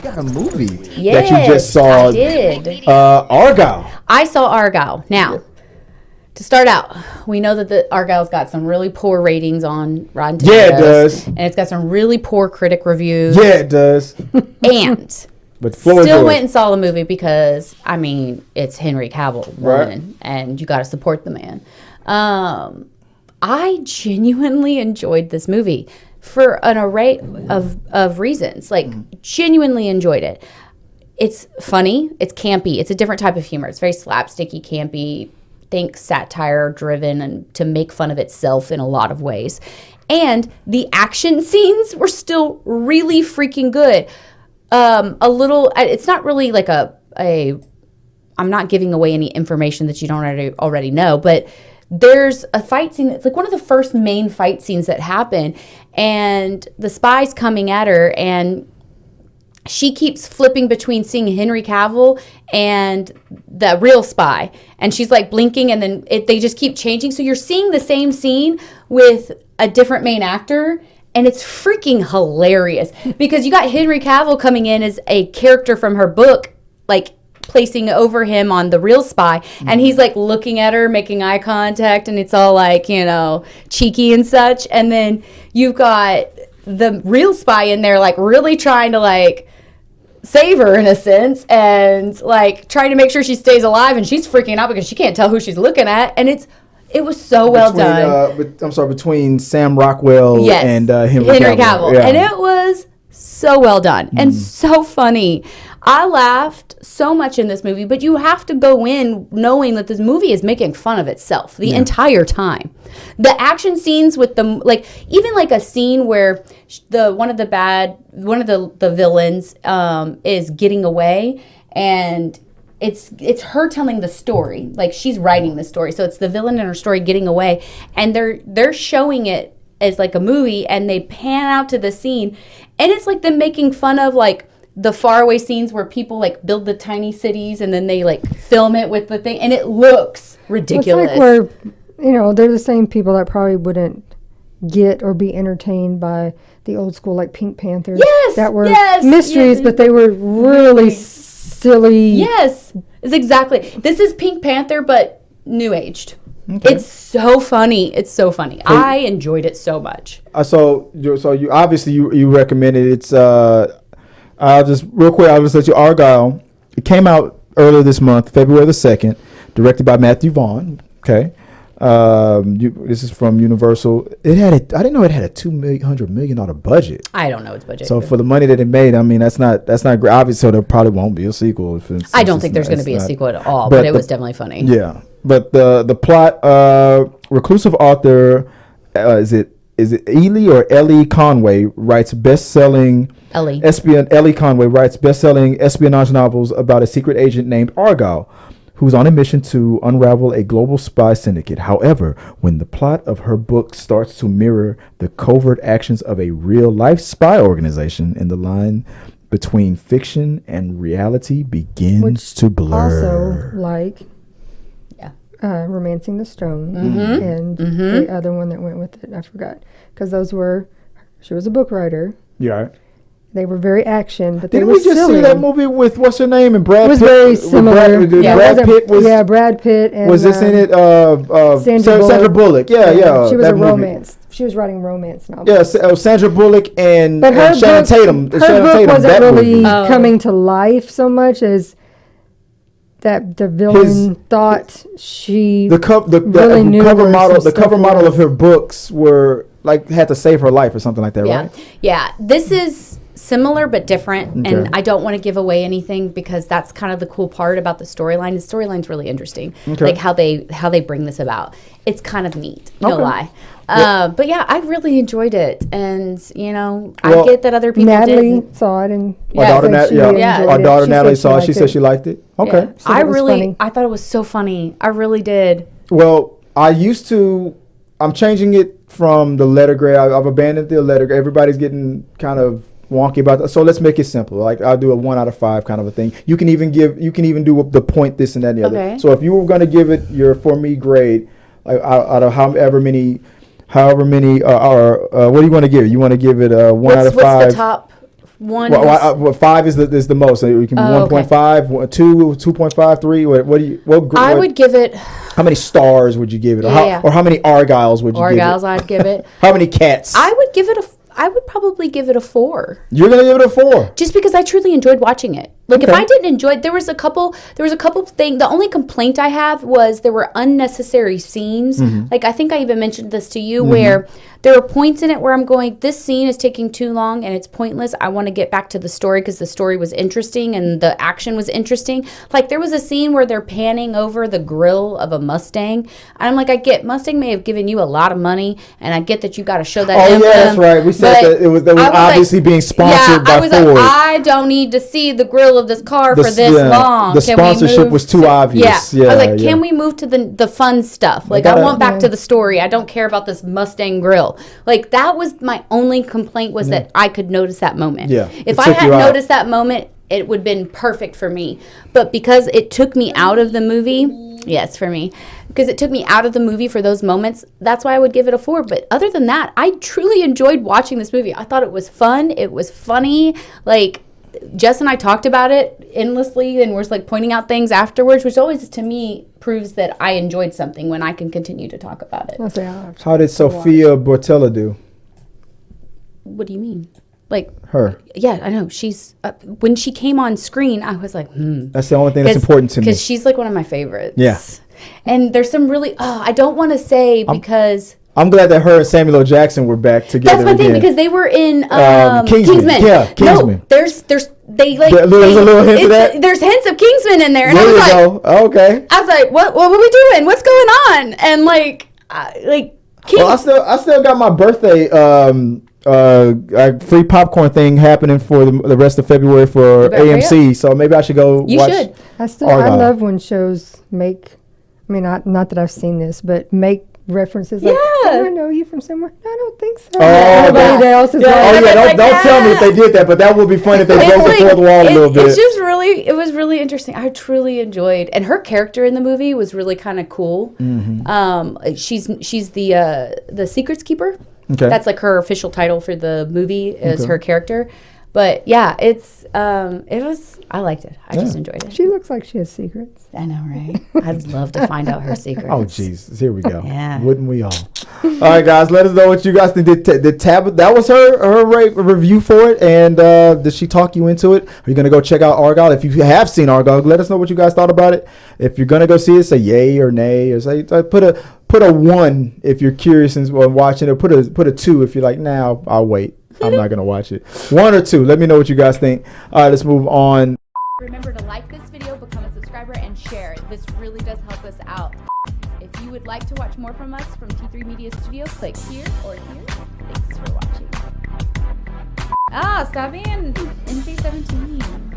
You got a movie Yes, that you just saw. I did. Argylle. I saw Argylle. Now, to start out, we know that the Argylle's got some really poor ratings on Rotten Tomatoes. Yeah, it does. And it's got some really poor critic reviews. Yeah, it does. And But still went and saw the movie because, I mean, it's Henry Cavill, Right. and you got to support the man. I genuinely enjoyed this movie for an array of reasons. Like, genuinely enjoyed it. It's funny. It's campy. It's a different type of humor. It's very slapsticky, campy, think satire driven, and to make fun of itself in a lot of ways. And the action scenes were still really freaking good. It's not really like I'm not giving away any information that you don't already know, but there's a fight scene. It's like one of the first main fight scenes that happen, and the spy's coming at her, and she keeps flipping between seeing Henry Cavill and the real spy, and she's like blinking, and then they just keep changing. So you're seeing the same scene with a different main actor, and it's freaking hilarious because you got Henry Cavill coming in as a character from her book, like placing over him on the real spy, and he's like looking at her, making eye contact, and it's all like, you know, cheeky and such. And then you've got the real spy in there, like really trying to like save her in a sense, and like trying to make sure she stays alive, and she's freaking out because she can't tell who she's looking at, and it was so well done. Between Sam Rockwell and Henry Cavill. Yeah. And it was so well done and so funny. I laughed so much in this movie, but you have to go in knowing that this movie is making fun of itself the entire time. The action scenes with even like a scene where one of the villains is getting away, and it's her telling the story, like she's writing the story, so it's the villain in her story getting away, and they're showing it as like a movie, and they pan out to the scene, and it's like them making fun of like the faraway scenes where people like build the tiny cities and then they like film it with the thing, and it looks ridiculous. It's like where, you know, they're the same people that probably wouldn't get or be entertained by the old school like Pink Panthers. Yes, that were mysteries, but they were really silly. Yes, it's exactly. This is Pink Panther, but new aged. Okay. It's so funny. It's so funny. I enjoyed it so much. So you obviously you recommended it. It's I'll just real quick. I'll just let you Argylle. It came out earlier this month, February the 2nd, directed by Matthew Vaughn. Okay, this is from Universal. I didn't know it had a $200 million budget. I don't know its budget. So for the money that it made, I mean that's not great. Obviously, so there probably won't be a sequel. I don't think there's going to be a sequel at all, but it was definitely funny. Yeah, but the plot, Reclusive author, is it Elly or Elly Conway writes best-selling Elly Conway writes best-selling espionage novels about a secret agent named Argylle, who's on a mission to unravel a global spy syndicate. However, when the plot of her book starts to mirror the covert actions of a real-life spy organization, and the line between fiction and reality begins to blur. Also, like Romancing the Stone and the other one that went with it, I forgot. Because she was a book writer. Yeah. They were very action, but Didn't they were we just silly. see that movie with what's her name and Brad Pitt? It was very similar. Brad Pitt and was this in it? Sandra Bullock. Yeah. She was a romance. She was writing romance novels. Yeah, Sandra Bullock and Channing Tatum. Her book wasn't really coming to life so much as that the villain thought she the cover model of her books were like had to save her life or something like that, right? Yeah. This is similar but different, and I don't want to give away anything because that's kind of the cool part about the storyline. The storyline's really interesting, like how they bring this about. It's kind of neat, no lie. But yeah, I really enjoyed it, and you know, I get that other people Natalie didn't. saw it, and our daughter Natalie saw it. She said she liked it. Okay, yeah. I thought it was so funny. I really did. Well, I'm changing it from the letter grade. I've abandoned the letter grade. Everybody's getting kind of wonky about that. So let's make it simple. Like I'll do a 1 out of 5 kind of a thing. You can even do the point this and that and the other. So if you were going to give it your for me grade, like out of however many what do you want to give it? You want to give it a 1 out of 5? What's the top 1 Well, 5 is the most. So it can be 1.5, 2, 2.5, 3. I would give it. How many stars would you give it? Or how many Argylles would you give it? Argylles I'd give it. How many cats? I would probably give it a 4. You're gonna give it a 4, just because I truly enjoyed watching it. Like, if I didn't enjoy it, there was a couple things. The only complaint I have was there were unnecessary scenes. Like, I think I even mentioned this to you, where there were points in it where I'm going, this scene is taking too long and it's pointless. I want to get back to the story because the story was interesting and the action was interesting. Like, there was a scene where they're panning over the grill of a Mustang. And I'm like, I get Mustang may have given you a lot of money, and I get that you got to show that emblem. Yeah, that's right. We said that it was obviously being sponsored by Ford. I don't need to see the grill of this car for this long. The sponsorship was too obvious. I was like, can we move to the fun stuff? Like, I want back to the story. I don't care about this Mustang grill. Like, that was my only complaint, was that I could notice that moment. Yeah. If I had noticed that moment, it would have been perfect for me. But because it took me out of the movie, yes, for me, because it took me out of the movie for those moments, that's why I would give it a 4. But other than that, I truly enjoyed watching this movie. I thought it was fun. It was funny. Like, Jess and I talked about it endlessly, and we're like pointing out things afterwards, which always to me proves that I enjoyed something when I can continue to talk about it. How did Sophia Boutella do? What do you mean? Like her? Yeah, I know. She's when she came on screen, I was like, That's the only thing that's important to me, because she's like one of my favorites. Yeah. And there's some really I don't want to say because. I'm glad that her and Samuel L. Jackson were back together. That's my thing, because they were in Kingsman. Yeah, Kingsman. No, there's a little hint of that. There's hints of Kingsman in there, and there I was like, oh, okay. I was like, what are we doing? What's going on? And I still got my birthday free popcorn thing happening for the rest of February for AMC. So maybe I should go. You watch should. I love when shows make. I mean, not that I've seen this, but make references like, I know you from somewhere. I don't think so. Everybody else is don't tell me if they did that, but that would be funny if they broke the fourth wall a little bit. It's just it was really interesting. I truly enjoyed, and her character in the movie was really kind of cool. She's the secrets keeper. Okay. That's like her official title for the movie is her character. But yeah, I liked it. I just enjoyed it. She looks like she has secrets. I know, right? I'd love to find out her secrets. Oh, jeez. Here we go. Yeah. Wouldn't we all? All right, guys. Let us know what you guys think. Did Tabatha, that was her review for it. And did she talk you into it? Are you going to go check out Argylle? If you have seen Argylle, let us know what you guys thought about it. If you're going to go see it, say yay or nay. Or say put a 1 if you're curious and watching it. Or put a 2 if you're like, nah, I'll wait. I'm not going to watch it. 1 or 2. Let me know what you guys think. All right, let's move on. Remember to like this video, become a subscriber, and share it. This really does help us out. If you would like to watch more from us from T3 Media Studio, click here or here. Thanks for watching. Stop being NC-17.